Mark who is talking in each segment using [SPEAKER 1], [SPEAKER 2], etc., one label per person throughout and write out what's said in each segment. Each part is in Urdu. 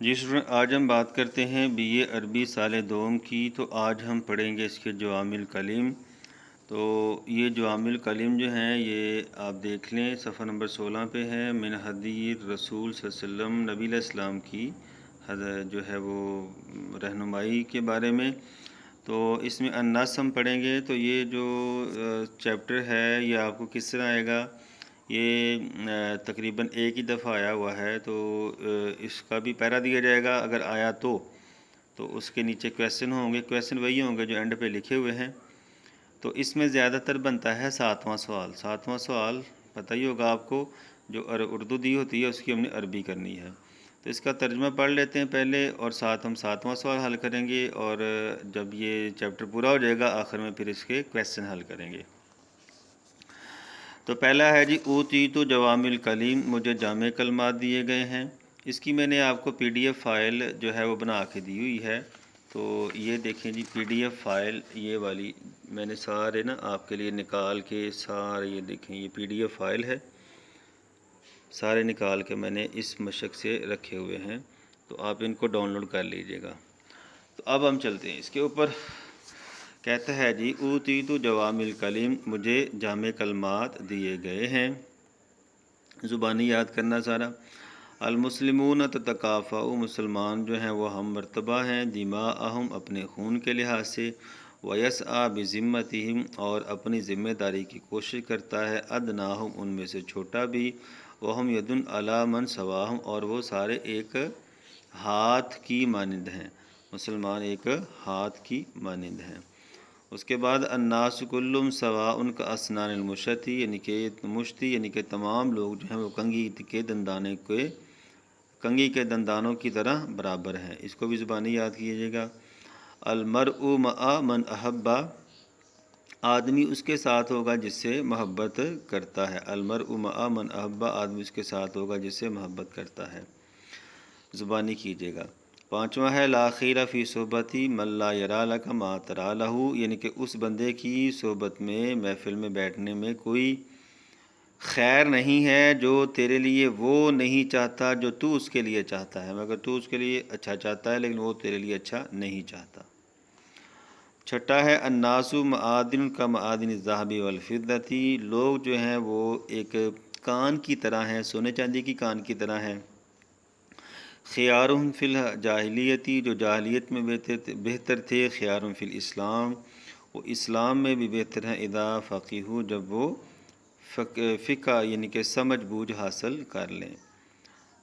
[SPEAKER 1] جی اسٹوڈنٹ، آج ہم بات کرتے ہیں بی اے عربی سال دوم کی۔ تو آج ہم پڑھیں گے اس کے جوامع الکلم۔ تو یہ جوامع الکلم جو ہیں یہ آپ دیکھ لیں، صفحہ نمبر 16 پہ ہے۔ من حدیث رسول صلی اللہ علیہ وسلم، نبی علیہ السلام کی جو ہے وہ رہنمائی کے بارے میں۔ تو اس میں النص ہم پڑھیں گے۔ تو یہ جو چیپٹر ہے یہ آپ کو کس طرح آئے گا، یہ تقریباً ایک ہی دفعہ آیا ہوا ہے، تو اس کا بھی پیرا دیا جائے گا اگر آیا تو اس کے نیچے کویسچن ہوں گے۔ کویسچن وہی ہوں گے جو اینڈ پہ لکھے ہوئے ہیں۔ تو اس میں زیادہ تر بنتا ہے 7واں سوال۔ 7واں سوال پتہ ہی ہوگا آپ کو، جو اردو دی ہوتی ہے اس کی ہم نے عربی کرنی ہے۔ تو اس کا ترجمہ پڑھ لیتے ہیں پہلے، اور ہم 7واں سوال حل کریں گے، اور جب یہ چیپٹر پورا ہو جائے گا آخر میں پھر اس کے کویسچن حل کریں گے۔ تو پہلا ہے جی، اوتیتو جوامع الکلم، مجھے جامع کلمات دیے گئے ہیں۔ اس کی میں نے آپ کو پی ڈی ایف فائل جو ہے وہ بنا کے دی ہوئی ہے۔ تو یہ دیکھیں جی، پی ڈی ایف فائل یہ والی میں نے سارے آپ کے لیے نکال کے سارے، یہ دیکھیں یہ پی ڈی ایف فائل ہے، سارے نکال کے میں نے اس مشق سے رکھے ہوئے ہیں۔ تو آپ ان کو ڈاؤن لوڈ کر لیجئے گا۔ تو اب ہم چلتے ہیں اس کے اوپر۔ کہتا ہے جی، اوتیتو جوامع الکلم، مجھے جامع کلمات دیے گئے ہیں۔ زبانی یاد کرنا سارا۔ المسلمون تتکافؤ، مسلمان جو ہیں وہ ہم مرتبہ ہیں، دماءہم، اپنے خون کے لحاظ سے، ویسعی بذمتہم، اور اپنی ذمہ داری کی کوشش کرتا ہے، ادناہم، ان میں سے چھوٹا بھی، وہم یدن علی من سواہم، اور وہ سارے ایک ہاتھ کی مانند ہیں۔ مسلمان ایک ہاتھ کی مانند ہیں۔ اس کے بعد الناس کلہم سواء کاسنان المشتی، یعنی کہ مشتی یعنی کہ تمام لوگ جو ہیں وہ کنگھی کے دندانوں کی طرح برابر ہیں۔ اس کو بھی زبانی یاد کیجیے گا۔ المرء مع من احب، آدمی اس کے ساتھ ہوگا جس سے محبت کرتا ہے۔ المرء مع من احب، آدمی اس کے ساتھ ہوگا جس سے محبت کرتا ہے، زبانی کیجیے گا۔ پانچواں ہے لا خیر فی صحبتی من لا یری لک ما تری لہ، یعنی کہ اس بندے کی صحبت میں، محفل میں بیٹھنے میں کوئی خیر نہیں ہے جو تیرے لیے وہ نہیں چاہتا جو تو اس کے لیے چاہتا ہے، مگر تو اس کے لیے اچھا چاہتا ہے لیکن وہ تیرے لیے اچھا نہیں چاہتا۔ چھٹا ہے الناس معادن کمعادن الذہب والفضۃ، لوگ جو ہیں وہ ایک کان کی طرح ہیں، سونے چاندی کی کان کی طرح ہیں۔ خیارہم فی الجاہلیتی، جو جاہلیت میں بہتر تھے، خیارہم فی الاسلام، وہ اسلام میں بھی بہتر ہیں، اذا فقہوا، جب وہ فقہ یعنی کہ سمجھ بوجھ حاصل کر لیں۔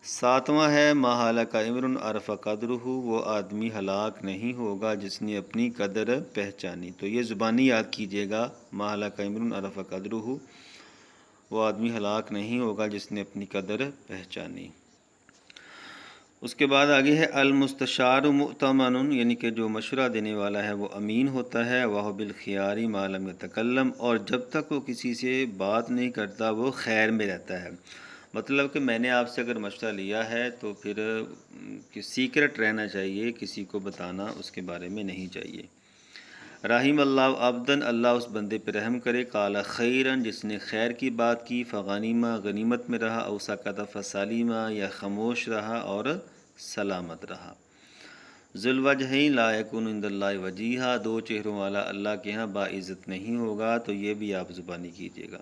[SPEAKER 1] ساتواں ہے ما ہلک امرؤ عرف قدرہ، وہ آدمی ہلاک نہیں ہوگا جس نے اپنی قدر پہچانی۔ تو یہ زبانی یاد کیجیے گا، ما ہلک امرؤ عرف قدرہ، وہ آدمی ہلاک نہیں ہوگا جس نے اپنی قدر پہچانی۔ اس کے بعد آگے ہے المستشار مؤتمن، یعنی کہ جو مشورہ دینے والا ہے وہ امین ہوتا ہے، وہ بالخیار ما لم یتکلم، اور جب تک وہ کسی سے بات نہیں کرتا وہ خیر میں رہتا ہے۔ مطلب کہ میں نے آپ سے اگر مشورہ لیا ہے تو پھر سیکرٹ رہنا چاہیے، کسی کو بتانا اس کے بارے میں نہیں چاہیے۔ رحم اللہ عبدن، اللہ اس بندے پہ رحم کرے، قال خیرن، جس نے خیر کی بات کی، فغنیمہ، غنیمت میں رہا، او سکت فسلیمہ، یا خاموش رہا اور سلامت رہا۔ ذو الوجہین لا یکون عند اللہ وجیہا، دو چہروں والا اللہ کے ہاں باعزت نہیں ہوگا۔ تو یہ بھی آپ زبانی کیجیے گا۔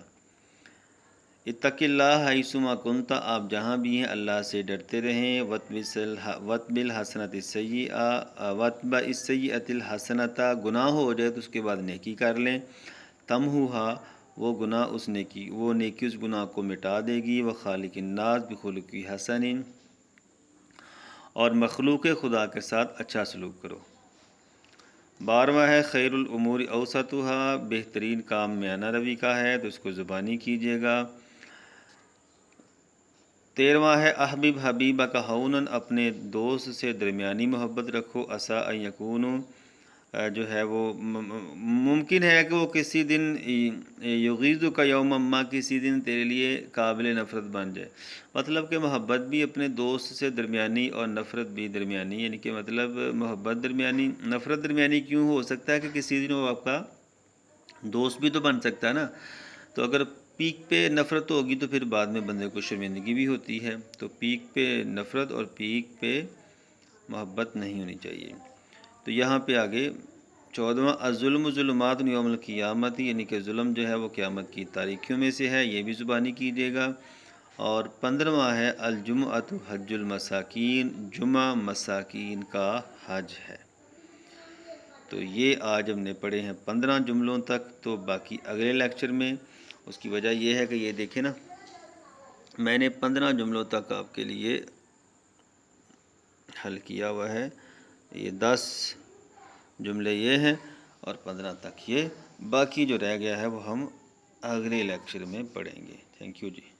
[SPEAKER 1] اتق اللہ حیثما کنت، آپ جہاں بھی ہیں اللہ سے ڈرتے رہیں۔ واتبع الحسنۃ السیئۃ، واتبع السیئۃ الحسنۃ، گناہ ہو جائے تو اس کے بعد نیکی کر لیں۔ تمحوہا، وہ نیکی اس گناہ کو مٹا دے گی۔ وخالق الناس بخلق حسن، اور مخلوق خدا کے ساتھ اچھا سلوک کرو۔ 12واں ہے خیر الامور اوسطھا، بہترین کام میانہ روی کا ہے، تو اس کو زبانی کیجیے گا۔ 13واں ہے احبب حبیبک ہونن، اپنے دوست سے درمیانی محبت رکھو، عسیٰ ان یکونوا، جو ہے وہ ممکن ہے کہ وہ کسی دن یغیظک یوما ما، کسی دن تیرے لیے قابل نفرت بن جائے۔ مطلب کہ محبت بھی اپنے دوست سے درمیانی اور نفرت بھی درمیانی، یعنی کہ مطلب محبت درمیانی، نفرت درمیانی کیوں ہو سکتا ہے کہ کسی دن وہ آپ کا دوست بھی تو بن سکتا ہے نا۔ تو اگر پیک پہ نفرت ہوگی تو پھر بعد میں بندے کو شرمندگی بھی ہوتی ہے۔ تو پیک پہ نفرت اور پیک پہ محبت نہیں ہونی چاہیے۔ تو یہاں پہ آگے 14واں الظلم ظلمات یوم القیامت، یعنی کہ ظلم جو ہے وہ قیامت کی تاریکیوں میں سے ہے، یہ بھی زبانی کیجیے گا۔ اور 15واں ہے الجمعۃ حج المساکین، جمعہ مساکین کا حج ہے۔ تو یہ آج ہم نے پڑھے ہیں 15 جملوں تک، تو باقی اگلے لیکچر میں، اس کی وجہ یہ ہے کہ یہ دیکھیں نا، میں نے 15 جملوں تک آپ کے لیے حل کیا ہوا ہے۔ یہ 10 جملے یہ ہیں اور 15 تک یہ، باقی جو رہ گیا ہے وہ ہم اگلے لیکچر میں پڑھیں گے۔ Thank you G.